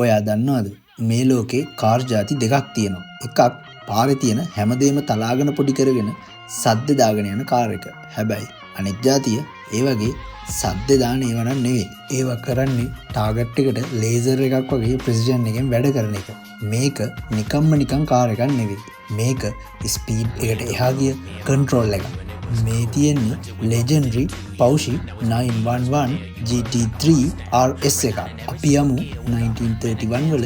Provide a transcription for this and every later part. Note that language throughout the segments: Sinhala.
ඔයා දන්නවද මේ ලෝකේ කාර් ಜಾති දෙකක් තියෙනවා. එකක් පාරේ තියෙන හැමදේම තලාගෙන පොඩි කරගෙන සද්ද දාගෙන යන කාර් එක. හැබැයි අනෙක් ಜಾතිය ඒ වගේ සද්ද දාන ඒවා නන් නෙවෙයි. ඒවා කරන්නේ ටාගට් එකට ලේසර් එකක් වගේ ප්‍රෙසිෂන් එකෙන් වැඩ කරන එක. මේක නිකන් කාර් එකක් නෙවෙයි. මේක ස්පීඩ් එකට එහා ගිය කන්ට්‍රෝල් එකක්. මේ තියෙන්නේ ලෙජෙන්ඩරි පෞෂි 911 GT3 RS එක. අපි යමු 1931 වල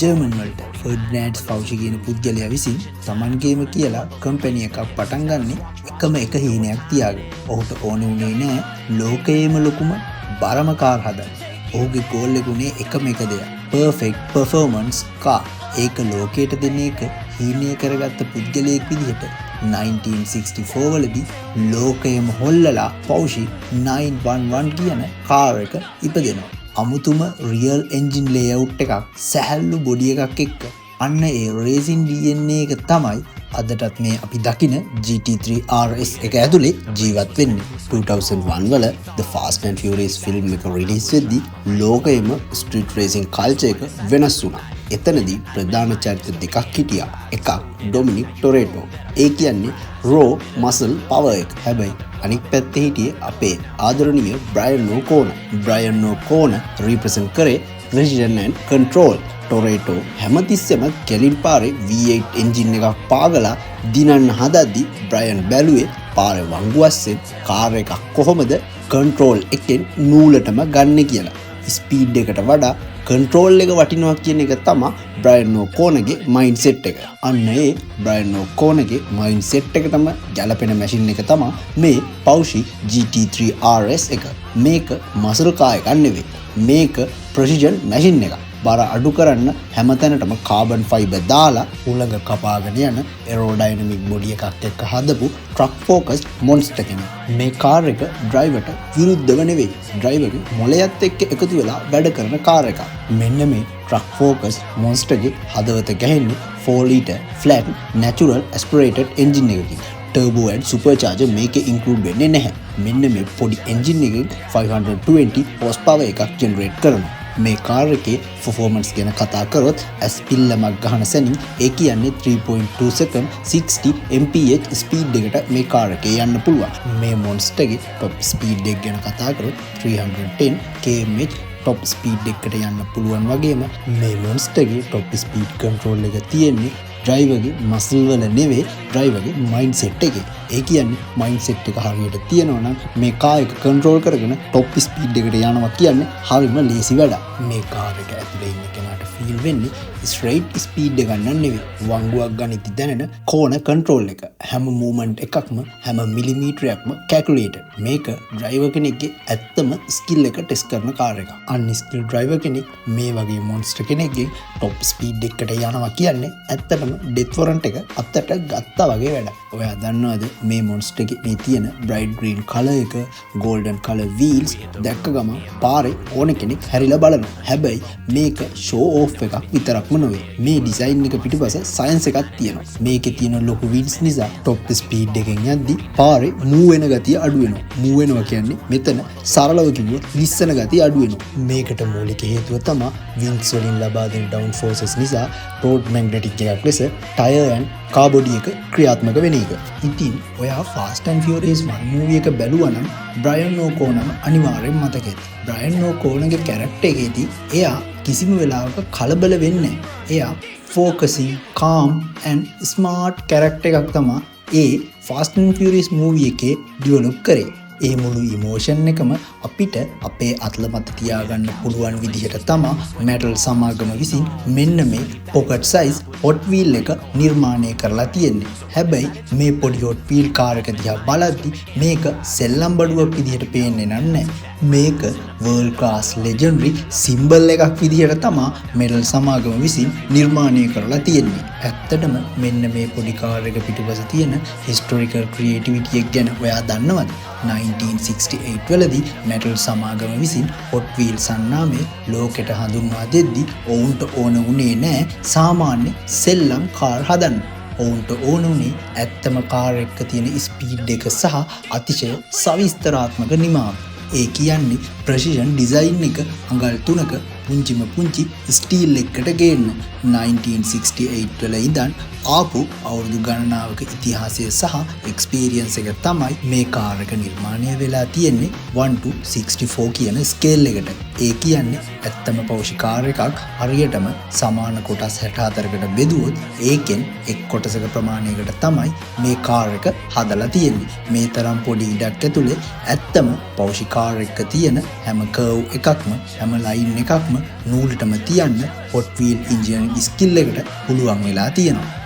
ජර්මන් වලට. ෆර්ඩිනෑන්ඩ් පෞෂි කියන පුද්ගලයා විසින් තමන්ගේම කියලා කම්පැනි එකක් පටන් ගන්න එකම එක හීනයක් තියාගෙන. ඔහුට ඕන උනේ නෑ ලෝකයේම ලොකුම බරම කාර් හදන්න. ඔහුගේ ගෝල් එක උනේ එකම එක දෙයක්. Perfect performance car. ඒක ලෝකයට දෙන එක හීනය කරගත්ත පුද්ගලයෙක් විදිහට 1964 වලදී ලෝකයම හොල්ලලා පෞෂි 911 කියන කාර් එක ඉපදෙනවා. අමුතුම රියල් එන්ජින් ලේඅවුට් එකක් සැහැල්ලු බොඩි එකක් එක්ක. අන්න ඒ රේසින් DNA එක තමයි අදටත් මේ අපි දකින GT3 RS එක ඇතුලේ ජීවත් වෙන්නේ. 2001 වල The Fast and Furious film එක රිලීස් වෙද්දී ලෝකයේම ස්ට්‍රීට් රේසින් කල්චර් එක වෙනස් වුණා. එතනදී ප්‍රධාන චරිත දෙකක් හිටියා. එකක් ඩොමිනික් ටොරේටෝ. ඒ කියන්නේ රෝ මසල් පවර් එක. හැබැයි අනික් පැත්තේ හිටියේ අපේ ආදරණීය බ්‍රයන් ඕකෝන. බ්‍රයන් ඕකෝන රිප්‍රසන්ට් කරේ ප්‍රෙසිෂන් ඇන්ඩ් කන්ට්‍රෝල්. ටොරේටෝ හැමතිස්සෙම කෙලින් පාරේ V8 එන්ජින් එකක් පාගලා දිනන්න හදද්දි බ්‍රයන් බැලුවේ පාරේ වංගුවස්සෙන් කාර් එකක් කොහොමද කන්ට්‍රෝල් එකෙන් නූලටම ගන්න කියලා. ස්පීඩ් එකට වඩා කන්ට්‍රෝල් එක වටිනවා කියන එක තමයි බ්‍රයන් ඕකෝනගේ මයින්ඩ් සෙට් එක. අන්න ඒ බ්‍රයන් ඕකෝනගේ මයින්ඩ් සෙට් එකටම ගැලපෙන මැෂින් එක තමයි මේ පෞෂි GT3 RS එක. මේක මසල් කාර් එකක් නෙවෙයි. මේක ප්‍රෙසිෂන් මැෂින් එකක්. බර අඩු කරන්න හැමතැනටම කාබන් ෆයිබර් දාලා උලඟ කපාගෙන යන එරෝඩයිනමික් බොඩි එකක් එක්ක හදපු ට්‍රක් ෆෝකස්ඩ් මොන්ස්ටර් කෙනෙක්. මේ කාර් එක ඩ්‍රයිවර්ට විරුද්ධව නෙවෙයි. ඩ්‍රයිවර්ගේ මොළයත් එක්ක එකතු වෙලා වැඩ කරන කාර් එකක්. මෙන්න මේ ට්‍රක් ෆෝකස්ඩ් මොන්ස්ටර්ගේ හදවත ගැහෙන්නේ 4 ලීටර් ෆ්ලැට් නැචරල් ඇස්පිරේටඩ් එන්ජින් එකකින්. ටර්බෝ ඇන්ඩ් සුපර්චාර්ජර් මේකේ ඉන්ක්ලූඩ් වෙන්නේ නැහැ. මෙන්න මේ පොඩි එන්ජින් එකකින් 520 හෝස් පවර් එකක් ජෙනරේට් කරනවා. මේ කාර් එකේ performance ගැන කතා කරොත් ඇස් පිල්ලමක් ගහන සැනින් ඒ කියන්නේ 3.2 second 60 mph ස්පීඩ් එකට මේ කාර් එකේ යන්න පුළුවන්. මේ මොන්ස්ටර්ගේ top ස්පීඩ් එක ගැන කතා කරොත් 310 kmh top ස්පීඩ් එකකට යන්න පුළුවන් වගේම මේ මොන්ස්ටර්ගේ top ස්පීඩ් කන්ට්‍රෝල් එක තියෙන්නේ ඩ්‍රයිවර්ගේ මසල් වල නෙවෙයි ඩ්‍රයිවර්ගේ මයින්ඩ් සෙට් එකේ. ඒ කියන්නේ මයින්ඩ් සෙට් එක හරියට තියෙනවා නම් මේ කාර් එක කන්ට්‍රෝල් කරගෙන টොප් ස්පීඩ් එකට යනවා කියන්නේ හරිම ලේසි වැඩක්. මේ කාර් එක ඇතුලේ ඉන්න කෙනාට ෆීල් වෙන්නේ ස්ට්‍රේට් ස්පීඩ් එක ගන්න නෙවෙයි. වංගුවක් ගනිද්දි දැනෙන කෝණ කන්ට්‍රෝල් එක. හැම මූවමන්ට් එකක්ම හැම මිලිමීටරයක්ම කැල්කියුලේටඩ්. මේක ඩ්‍රයිවර් කෙනෙක්ගේ ඇත්තම ස්කිල් එක ටෙස්ට් කරන කාර් එකක්. අන්ස්කිල් ඩ්‍රයිවර් කෙනෙක් මේ වගේ මොන්ස්ටර් කෙනෙක්ගේ টොප් ස්පීඩ් එකකට යනවා කියන්නේ ඇත්තටම ඩෙත් වොරන්ට් එක අත්තට ගත්තා වගේ වැඩක්. ඔයා දන්නවද මේ මොන්ස්ටර් එකේ තියෙන බ්‍රයිට් ග්‍රීන් කලර් එක, ගෝල්ඩන් කලර් වීල්ස් දැක්ක ගමන් පාරේ ඕන කෙනෙක් හැරිලා බලනවා. හැබැයි මේක ෂෝ ඕෆ් එකක් විතරක්ම නෙවෙයි. මේ ඩිසයින් එක පිටිපස්ස සයන්ස් එකක් තියෙනවා. මේකේ තියෙන ලොකු වීල්ස් නිසා টොප් ස්පීඩ් එකෙන් යද්දි පාරේ මූව් වෙන ගතිය අඩු වෙනවා. මූව් වෙනවා කියන්නේ මෙතන සරලව කිව්වොත් ලිස්සන ගතිය අඩු වෙනවා. මේකට මූලික හේතුව තමයි වින්ග්ස් වලින් ලබා දෙන ඩවුන් ෆෝසස් නිසා රෝඩ් මැග්නටික් එකක් ලෙස ටයර් ඇන්ඩ් කාර් බොඩි එක ක්‍රියාත්මක වෙන එක. ඉතින් ඔයා Fast and Furious 1 මූවි එක බැලුවා නම් බ්‍රයන් ඕකෝනම අනිවාර්යෙන් මතක ඇති. බ්‍රයන් ඕකෝනගේ කැරක්ටර් එකේදී එයා කිසිම වෙලාවක කලබල වෙන්නේ නැහැ. එයා focusing, calm and smart character එකක් තමයි ඒ Fast and Furious මූවි එකේ ඩෙවලොප් කරේ. ඒ මුළු ඉමෝෂන් එකම අපිට අපේ අත්ල මත තියාගන්න පුළුවන් විදිහට තමයි මෙටල් සමාගම විසින් මෙන්න මේ පොකට් සයිස් හොට් වීල් එක නිර්මාණය කරලා තියෙන්නේ. හැබැයි මේ පොඩි හොට් වීල් කාර් එක දිහා බලද්දි මේක සෙල්ලම් බඩුවක් විදිහට පේන්නේ නැහැ. මේක වර්ල්ඩ් ක්ලාස් ලෙජෙන්ඩරි සිම්බල් එකක් විදිහට තමයි මෙටල් සමාගම විසින් නිර්මාණය කරලා තියෙන්නේ. ඇත්තටම මෙන්න මේ පොඩි කාර් එක පිටුපස තියෙන හිස්ටොරිකල් ක්‍රියේටිවිටි එක ගැන ඔයා දන්නවද? 1968 වලදී මෙටල් සමාගම විසින් හොට් වීල්ස් අන්නාමේ ලෝකෙට හඳුන්වා දෙද්දී ඔවුන්ට ඕන වුණේ නෑ සාමාන්‍ය සෙල්ලම් කාර් හදන්න. ඔවුන්ට ඕන වුණේ ඇත්තම කාර් එකක තියෙන ස්පීඩ් එක සහ අතිශය සවිස්තරාත්මක නිමාව. ඒ කියන්නේ ප්‍රෙසිෂන් ඩිසයින් එක අඟල් 3ක පුංචිම පුංචි ස්ටීල් එකකට ගේන්න 1968 වල ඉඳන් ආපු අවුරුදු ගණනාවක ඉතිහාසය සහ එක්ස්පීරියන්ස් එක තමයි මේ කාර් එක නිර්මාණය වෙලා තියෙන්නේ 1:64 කියන ස්කේල් එකට. ඒ කියන්නේ ඇත්තම පෞෂි කාර් එකක් හරියටම සමාන කොටස් 64කට බෙදුවොත් ඒකෙන් එක් කොටසක ප්‍රමාණයකට තමයි මේ කාර් එක හදලා තියෙන්නේ. මේ තරම් පොඩි ඉඩක් ඇතුලේ ඇත්තම පෞෂි කාර් එක තියෙන හැම කර්ව් එකක්ම හැම ලයින් එකක්ම නූලටම තියන්න හොට් වීල් ඉන්ජිනියරින් ස්කිල් එකට පුළුවන් වෙලා තියෙනවා.